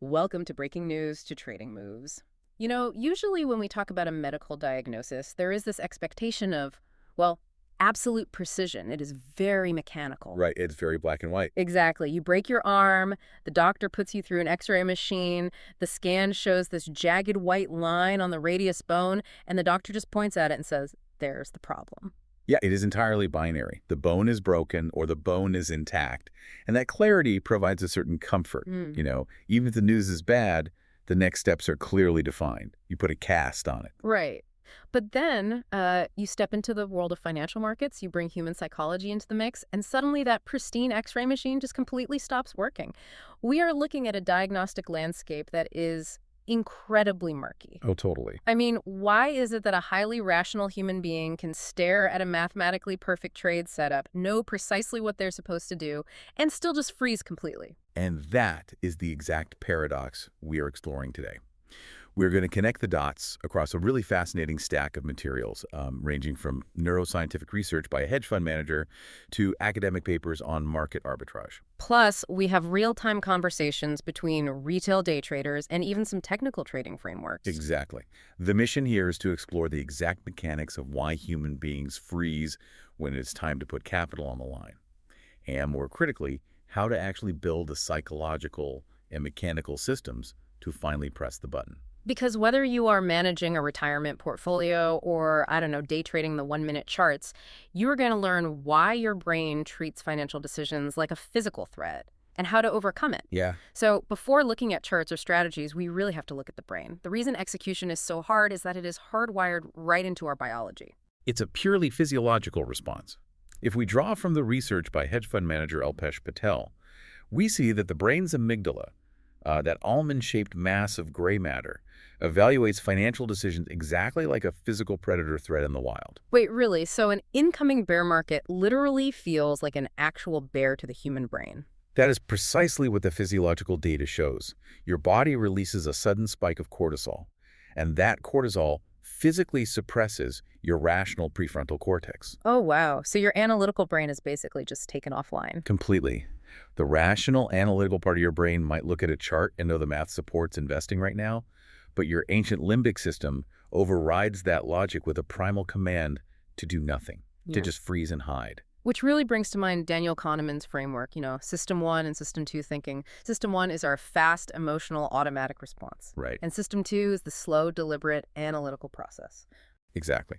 Welcome to Breaking News to Trading Moves. Usually when we talk about a medical diagnosis, there is this expectation of, well, absolute precision. It is very mechanical. Right, it's very black and white. Exactly. You break your arm, the doctor puts you through an x-ray machine, the scan shows this jagged white line on the radius bone, and the doctor just points at it and says, there's the problem. Yeah, it is entirely binary. The bone is broken or the bone is intact. And that clarity provides a certain comfort. Even if the news is bad, the next steps are clearly defined. You put a cast on it. Right. But then you step into the world of financial markets, you bring human psychology into the mix, and suddenly that pristine x-ray machine just completely stops working. We are looking at a diagnostic landscape that is incredibly murky. Oh, totally. I mean, why is it that a highly rational human being can stare at a mathematically perfect trade setup, know precisely what they're supposed to do, and still just freeze completely? And that is the exact paradox we are exploring today. We're going to connect the dots across a really fascinating stack of materials, ranging from neuroscientific research by a hedge fund manager to academic papers on market arbitrage. Plus, we have real-time conversations between retail day traders and even some technical trading frameworks. Exactly. The mission here is to explore the exact mechanics of why human beings freeze when it's time to put capital on the line. And more critically, how to actually build the psychological and mechanical systems to finally press the button. Because whether you are managing a retirement portfolio or, day trading the one-minute charts, you are going to learn why your brain treats financial decisions like a physical threat and how to overcome it. Yeah. So before looking at charts or strategies, we really have to look at the brain. The reason execution is so hard is that it is hardwired right into our biology. It's a purely physiological response. If we draw from the research by hedge fund manager Alpesh Patel, we see that the brain's amygdala, that almond-shaped mass of gray matter, evaluates financial decisions exactly like a physical predator threat in the wild. Wait, really? So an incoming bear market literally feels like an actual bear to the human brain? That is precisely what the physiological data shows. Your body releases a sudden spike of cortisol, and that cortisol physically suppresses your rational prefrontal cortex. Oh, wow. So your analytical brain is basically just taken offline. Completely. The rational, analytical part of your brain might look at a chart and know the math supports investing right now, but your ancient limbic system overrides that logic with a primal command to do nothing, to just freeze and hide. Which really brings to mind Daniel Kahneman's framework, System 1 and System 2 thinking. System 1 is our fast, emotional, automatic response. Right. And System 2 is the slow, deliberate, analytical process. Exactly.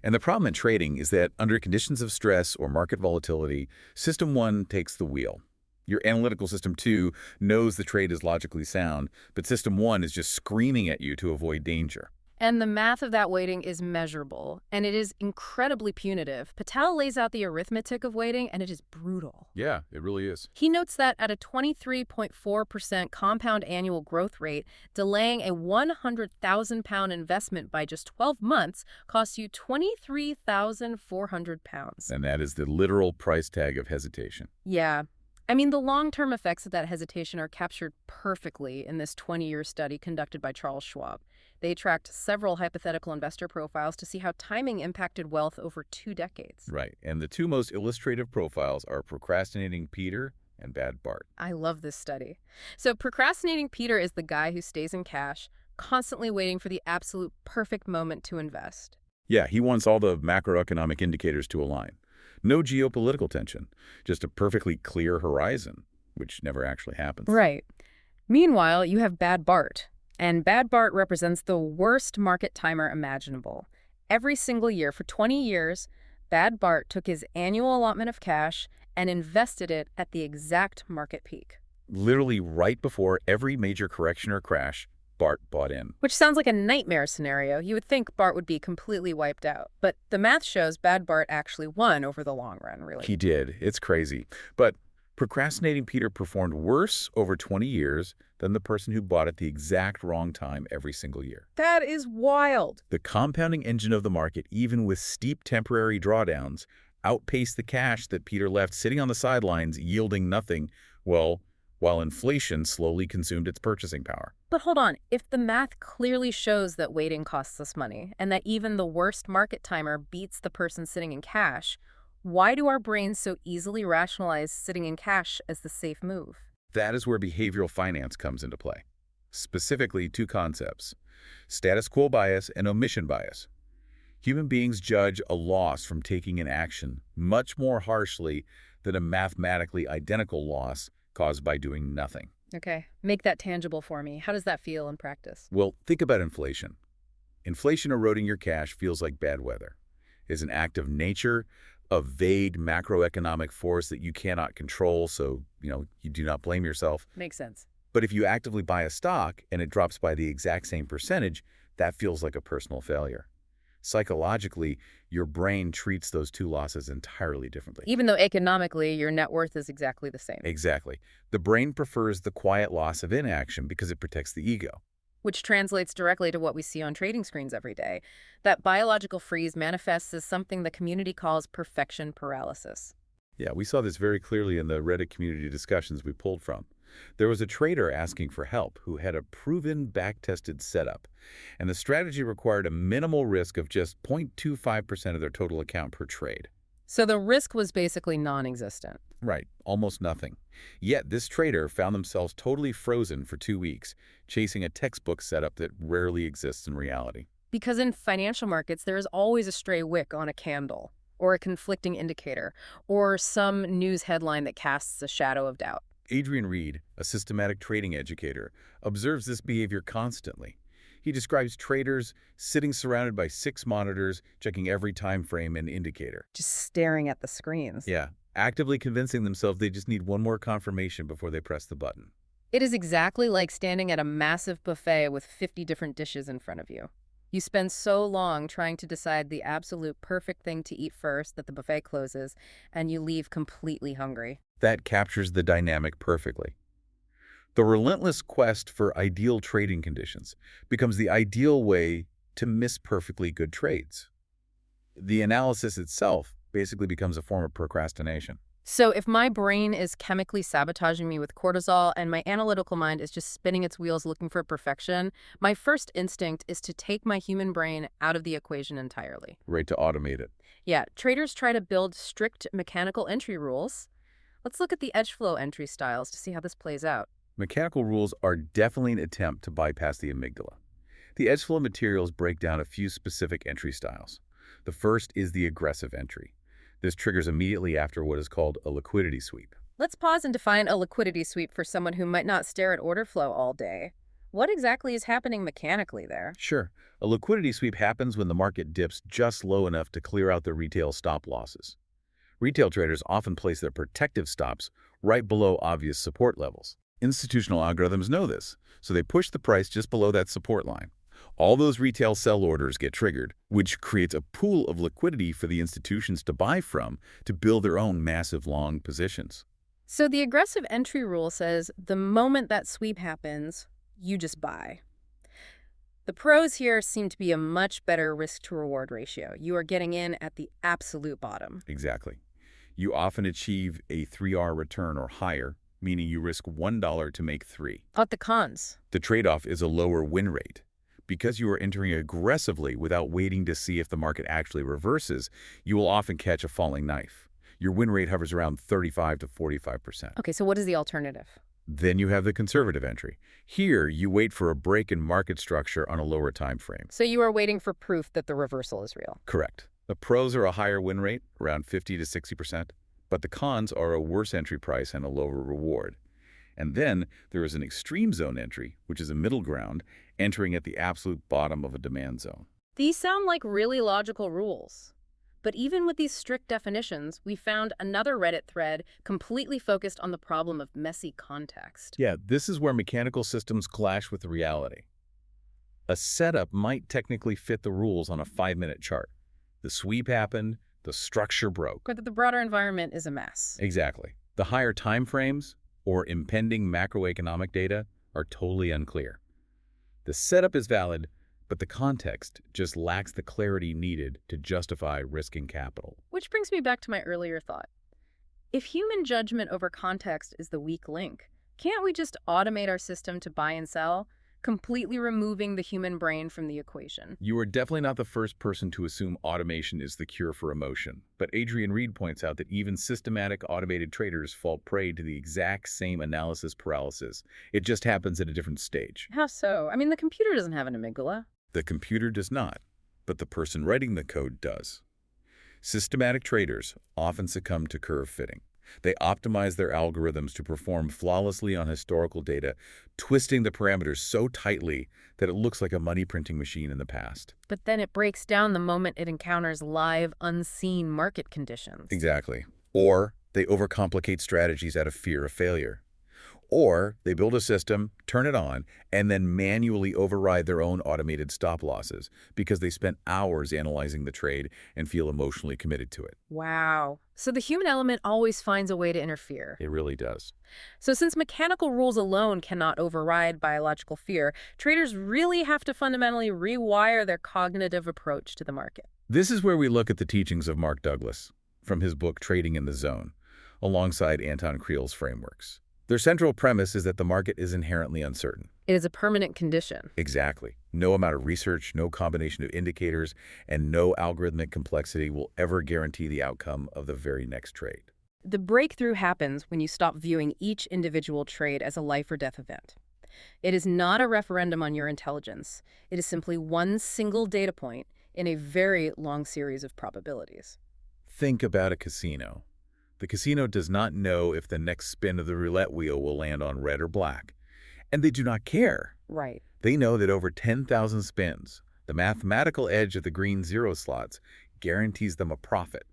And the problem in trading is that under conditions of stress or market volatility, System 1 takes the wheel. Your analytical System 2 knows the trade is logically sound, but System 1 is just screaming at you to avoid danger. And the math of that weighting is measurable, and it is incredibly punitive. Patel lays out the arithmetic of weighting, and it is brutal. Yeah, it really is. He notes that at a 23.4% compound annual growth rate, delaying a 100,000-pound investment by just 12 months costs you 23,400 pounds. And that is the literal price tag of hesitation. Yeah. I mean, the long-term effects of that hesitation are captured perfectly in this 20-year study conducted by Charles Schwab. They tracked several hypothetical investor profiles to see how timing impacted wealth over 2 decades. Right. And the two most illustrative profiles are Procrastinating Peter and Bad Bart. I love this study. So Procrastinating Peter is the guy who stays in cash, constantly waiting for the absolute perfect moment to invest. Yeah, he wants all the macroeconomic indicators to align. No geopolitical tension, just a perfectly clear horizon, which never actually happens. Right. Meanwhile, you have Bad Bart. And Bad Bart represents the worst market timer imaginable. Every single year for 20 years, Bad Bart took his annual allotment of cash and invested it at the exact market peak. Literally right before every major correction or crash, Bart bought in. Which sounds like a nightmare scenario. You would think Bart would be completely wiped out. But the math shows Bad Bart actually won over the long run, really. He did. It's crazy. But Procrastinating Peter performed worse over 20 years than the person who bought at the exact wrong time every single year. That is wild. The compounding engine of the market, even with steep temporary drawdowns, outpaced the cash that Peter left sitting on the sidelines, yielding nothing, well, while inflation slowly consumed its purchasing power. But hold on, if the math clearly shows that waiting costs us money, and that even the worst market timer beats the person sitting in cash, why do our brains so easily rationalize sitting in cash as the safe move? That is where behavioral finance comes into play. Specifically, two concepts: status quo bias and omission bias. Human beings judge a loss from taking an action much more harshly than a mathematically identical loss caused by doing nothing. Okay, make that tangible for me. How does that feel in practice? Well, think about inflation. Inflation eroding your cash feels like bad weather. It's an act of nature, a vague macroeconomic force that you cannot control, so, you do not blame yourself. Makes sense. But if you actively buy a stock and it drops by the exact same percentage, that feels like a personal failure. Psychologically, your brain treats those two losses entirely differently. Even though economically your net worth is exactly the same. Exactly. The brain prefers the quiet loss of inaction because it protects the ego. Which translates directly to what we see on trading screens every day. That biological freeze manifests as something the community calls perfection paralysis. Yeah, we saw this very clearly in the Reddit community discussions we pulled from. There was a trader asking for help who had a proven back-tested setup, and the strategy required a minimal risk of just 0.25% of their total account per trade. So the risk was basically non-existent. Right, almost nothing. Yet this trader found themselves totally frozen for 2 weeks, chasing a textbook setup that rarely exists in reality. Because in financial markets, there is always a stray wick on a candle, or a conflicting indicator, or some news headline that casts a shadow of doubt. Adrian Reed, a systematic trading educator, observes this behavior constantly. He describes traders sitting surrounded by 6 monitors, checking every time frame and indicator. Just staring at the screens. Yeah, actively convincing themselves they just need one more confirmation before they press the button. It is exactly like standing at a massive buffet with 50 different dishes in front of you. You spend so long trying to decide the absolute perfect thing to eat first that the buffet closes, and you leave completely hungry. That captures the dynamic perfectly. The relentless quest for ideal trading conditions becomes the ideal way to miss perfectly good trades. The analysis itself basically becomes a form of procrastination. So if my brain is chemically sabotaging me with cortisol and my analytical mind is just spinning its wheels looking for perfection, my first instinct is to take my human brain out of the equation entirely. Right, to automate it. Yeah, traders try to build strict mechanical entry rules. Let's look at the edge flow entry styles to see how this plays out. Mechanical rules are definitely an attempt to bypass the amygdala. The edge flow materials break down a few specific entry styles. The first is the aggressive entry. This triggers immediately after what is called a liquidity sweep. Let's pause and define a liquidity sweep for someone who might not stare at order flow all day. What exactly is happening mechanically there? Sure, a liquidity sweep happens when the market dips just low enough to clear out the retail stop losses. Retail traders often place their protective stops right below obvious support levels. Institutional algorithms know this, so they push the price just below that support line. All those retail sell orders get triggered, which creates a pool of liquidity for the institutions to buy from to build their own massive long positions. So the aggressive entry rule says the moment that sweep happens, you just buy. The pros here seem to be a much better risk-to-reward ratio. You are getting in at the absolute bottom. Exactly. You often achieve a 3R return or higher, meaning you risk $1 to make 3. But the cons. The trade-off is a lower win rate. Because you are entering aggressively without waiting to see if the market actually reverses, you will often catch a falling knife. Your win rate hovers around 35 to 45%. Okay, so what is the alternative? Then you have the conservative entry. Here, you wait for a break in market structure on a lower time frame. So you are waiting for proof that the reversal is real. Correct. The pros are a higher win rate, around 50 to 60%, but the cons are a worse entry price and a lower reward. And then there is an extreme zone entry, which is a middle ground, entering at the absolute bottom of a demand zone. These sound like really logical rules. But even with these strict definitions, we found another Reddit thread completely focused on the problem of messy context. Yeah, this is where mechanical systems clash with reality. A setup might technically fit the rules on a 5-minute chart. The sweep happened, the structure broke. But the broader environment is a mess. Exactly. The higher time frames or impending macroeconomic data are totally unclear. The setup is valid, but the context just lacks the clarity needed to justify risking capital. Which brings me back to my earlier thought. If human judgment over context is the weak link, can't we just automate our system to buy and sell? completely removing the human brain from the equation. You are definitely not the first person to assume automation is the cure for emotion, but Adrian Reed points out that even systematic automated traders fall prey to the exact same analysis paralysis. It just happens at a different stage. How so? I mean, the computer doesn't have an amygdala. The computer does not, but the person writing the code does. Systematic traders often succumb to curve fitting. They optimize their algorithms to perform flawlessly on historical data, twisting the parameters so tightly that it looks like a money printing machine in the past. But then it breaks down the moment it encounters live, unseen market conditions. Exactly. Or they overcomplicate strategies out of fear of failure. Or they build a system, turn it on, and then manually override their own automated stop losses because they spent hours analyzing the trade and feel emotionally committed to it. Wow. So the human element always finds a way to interfere. It really does. So since mechanical rules alone cannot override biological fear, traders really have to fundamentally rewire their cognitive approach to the market. This is where we look at the teachings of Mark Douglas from his book Trading in the Zone, alongside Anton Kreil's frameworks. Their central premise is that the market is inherently uncertain. It is a permanent condition. Exactly. No amount of research, no combination of indicators, and no algorithmic complexity will ever guarantee the outcome of the very next trade. The breakthrough happens when you stop viewing each individual trade as a life or death event. It is not a referendum on your intelligence. It is simply one single data point in a very long series of probabilities. Think about a casino. The casino does not know if the next spin of the roulette wheel will land on red or black. And they do not care. Right. They know that over 10,000 spins, the mathematical edge of the green zero slots guarantees them a profit.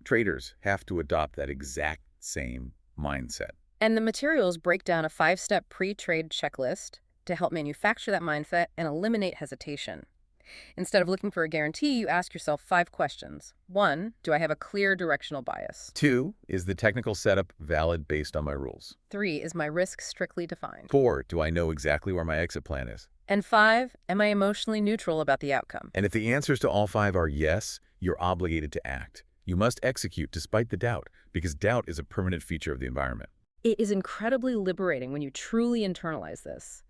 Traders have to adopt that exact same mindset. And the materials break down a 5-step pre-trade checklist to help manufacture that mindset and eliminate hesitation. Instead of looking for a guarantee, you ask yourself 5 questions. 1, do I have a clear directional bias? 2, is the technical setup valid based on my rules? 3, is my risk strictly defined? 4, do I know exactly where my exit plan is? And 5, am I emotionally neutral about the outcome? And if the answers to all 5 are yes, you're obligated to act. You must execute despite the doubt, because doubt is a permanent feature of the environment. It is incredibly liberating when you truly internalize this.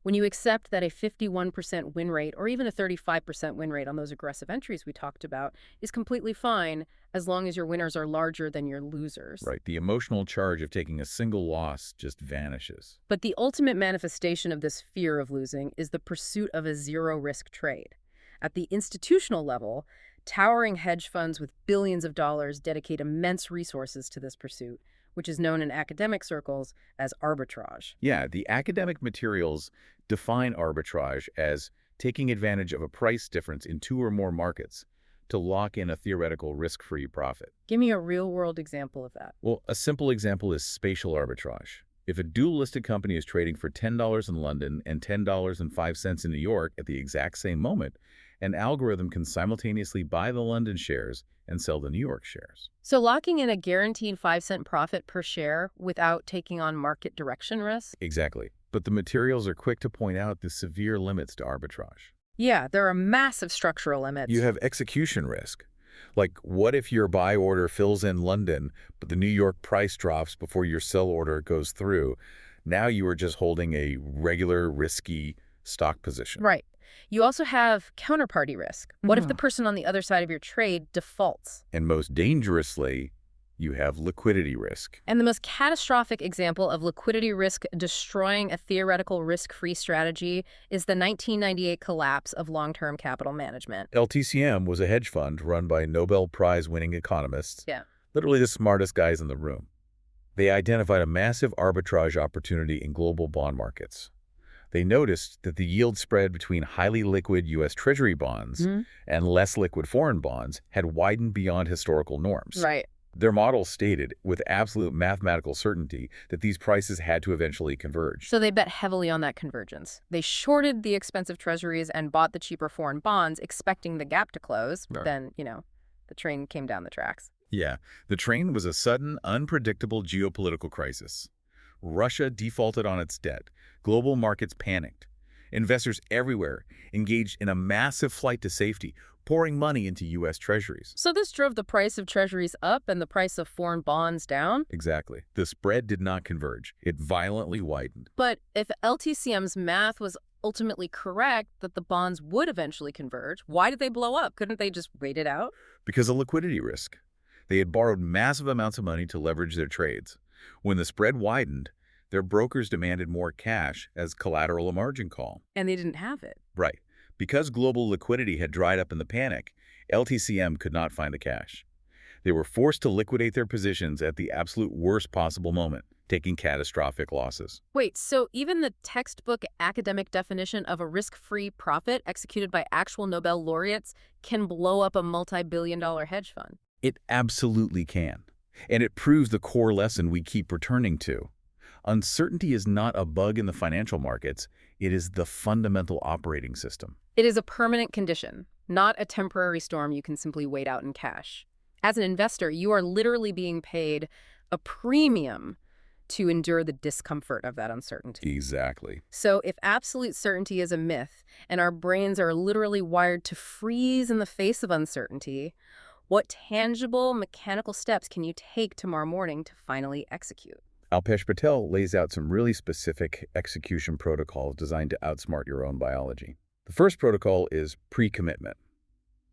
When you accept that a 51% win rate or even a 35% win rate on those aggressive entries we talked about is completely fine as long as your winners are larger than your losers. Right. The emotional charge of taking a single loss just vanishes. But the ultimate manifestation of this fear of losing is the pursuit of a zero-risk trade. At the institutional level, towering hedge funds with billions of dollars dedicate immense resources to this pursuit, which is known in academic circles as arbitrage. Yeah, the academic materials define arbitrage as taking advantage of a price difference in 2 or more markets to lock in a theoretical risk-free profit. Give me a real-world example of that. Well, a simple example is spatial arbitrage. If a dual-listed company is trading for $10 in London and $10.05 in New York at the exact same moment, an algorithm can simultaneously buy the London shares and sell the New York shares. So locking in a guaranteed 5-cent profit per share without taking on market direction risk? Exactly. But the materials are quick to point out the severe limits to arbitrage. Yeah, there are massive structural limits. You have execution risk. Like, what if your buy order fills in London, but the New York price drops before your sell order goes through? Now you are just holding a regular, risky stock position. Right. You also have counterparty risk. What if the person on the other side of your trade defaults? And most dangerously, you have liquidity risk. And the most catastrophic example of liquidity risk destroying a theoretical risk-free strategy is the 1998 collapse of long-term capital management. LTCM was a hedge fund run by Nobel Prize-winning economists, literally the smartest guys in the room. They identified a massive arbitrage opportunity in global bond markets. They noticed that the yield spread between highly liquid U.S. Treasury bonds and less liquid foreign bonds had widened beyond historical norms. Right. Their model stated with absolute mathematical certainty that these prices had to eventually converge. So they bet heavily on that convergence. They shorted the expensive treasuries and bought the cheaper foreign bonds, expecting the gap to close. But then, the train came down the tracks. Yeah, the train was a sudden, unpredictable geopolitical crisis. Russia defaulted on its debt. Global markets panicked. Investors everywhere engaged in a massive flight to safety, pouring money into U.S. treasuries. So this drove the price of treasuries up and the price of foreign bonds down? Exactly. The spread did not converge. It violently widened. But if LTCM's math was ultimately correct that the bonds would eventually converge, why did they blow up? Couldn't they just wait it out? Because of liquidity risk. They had borrowed massive amounts of money to leverage their trades. When the spread widened, their brokers demanded more cash as collateral or margin call. And they didn't have it. Right. Because global liquidity had dried up in the panic, LTCM could not find the cash. They were forced to liquidate their positions at the absolute worst possible moment, taking catastrophic losses. Wait, so even the textbook academic definition of a risk-free profit executed by actual Nobel laureates can blow up a multi-billion-dollar hedge fund? It absolutely can. And it proves the core lesson we keep returning to. Uncertainty is not a bug in the financial markets. It is the fundamental operating system. It is a permanent condition, not a temporary storm you can simply wait out in cash. As an investor, you are literally being paid a premium to endure the discomfort of that uncertainty. Exactly. So if absolute certainty is a myth and our brains are literally wired to freeze in the face of uncertainty, what tangible mechanical steps can you take tomorrow morning to finally execute? Alpesh Patel lays out some really specific execution protocols designed to outsmart your own biology. The first protocol is pre-commitment.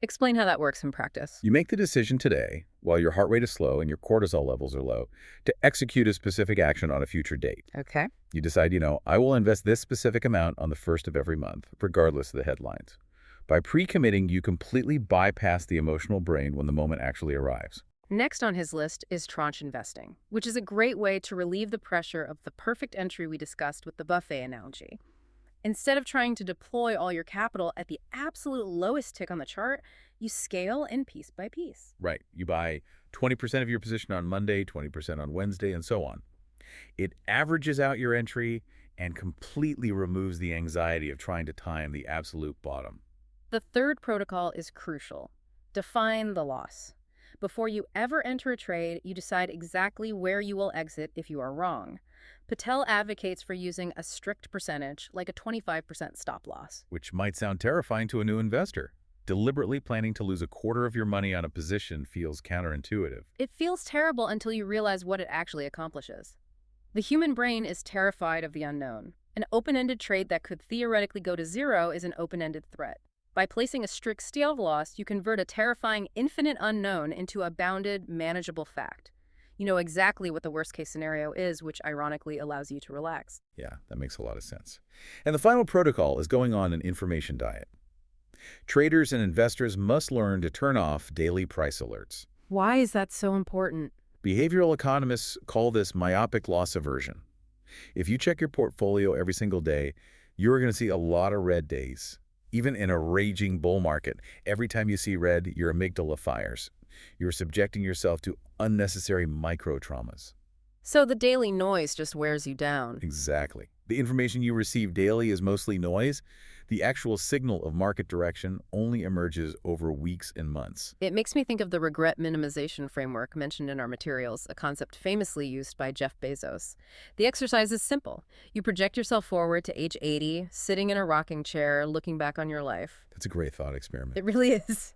Explain how that works in practice. You make the decision today, while your heart rate is slow and your cortisol levels are low, to execute a specific action on a future date. Okay. You decide, I will invest this specific amount on the first of every month, regardless of the headlines. By pre-committing, you completely bypass the emotional brain when the moment actually arrives. Next on his list is tranche investing, which is a great way to relieve the pressure of the perfect entry we discussed with the buffet analogy. Instead of trying to deploy all your capital at the absolute lowest tick on the chart, you scale in piece by piece. Right. You buy 20% of your position on Monday, 20% on Wednesday, and so on. It averages out your entry and completely removes the anxiety of trying to time the absolute bottom. The third protocol is crucial. Define the loss. Before you ever enter a trade, you decide exactly where you will exit if you are wrong. Patel advocates for using a strict percentage, like a 25% stop loss. Which might sound terrifying to a new investor. Deliberately planning to lose a quarter of your money on a position feels counterintuitive. It feels terrible until you realize what it actually accomplishes. The human brain is terrified of the unknown. An open-ended trade that could theoretically go to zero is an open-ended threat. By placing a strict stop loss, you convert a terrifying infinite unknown into a bounded, manageable fact. You know exactly what the worst-case scenario is, which ironically allows you to relax. Yeah, that makes a lot of sense. And the final protocol is going on an information diet. Traders and investors must learn to turn off daily price alerts. Why is that so important? Behavioral economists call this myopic loss aversion. If you check your portfolio every single day, you're going to see a lot of red days. Even in a raging bull market, every time you see red, your amygdala fires. You're subjecting yourself to unnecessary micro-traumas. So the daily noise just wears you down. Exactly. The information you receive daily is mostly noise. The actual signal of market direction only emerges over weeks and months. It makes me think of the regret minimization framework mentioned in our materials, a concept famously used by Jeff Bezos. The exercise is simple. You project yourself forward to age 80, sitting in a rocking chair, looking back on your life. That's a great thought experiment. It really is.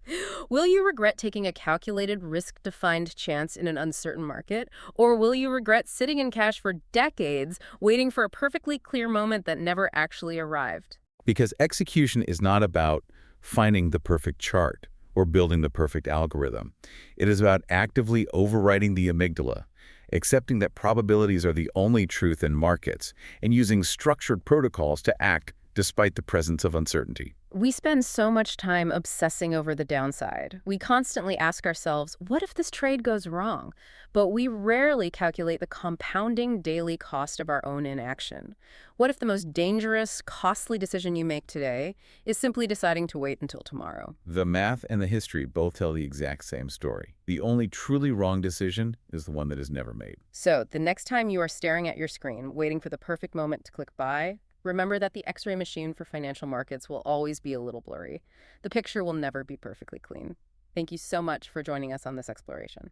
Will you regret taking a calculated, risk-defined chance in an uncertain market? Or will you regret sitting in cash for decades, waiting for a perfectly clear moment that never actually arrived? Because execution is not about finding the perfect chart or building the perfect algorithm. It is about actively overriding the amygdala, accepting that probabilities are the only truth in markets, and using structured protocols to act despite the presence of uncertainty. We spend so much time obsessing over the downside. We constantly ask ourselves, what if this trade goes wrong? But we rarely calculate the compounding daily cost of our own inaction. What if the most dangerous, costly decision you make today is simply deciding to wait until tomorrow? The math and the history both tell the exact same story. The only truly wrong decision is the one that is never made. So the next time you are staring at your screen, waiting for the perfect moment to click buy, remember that the X-ray machine for financial markets will always be a little blurry. The picture will never be perfectly clean. Thank you so much for joining us on this exploration.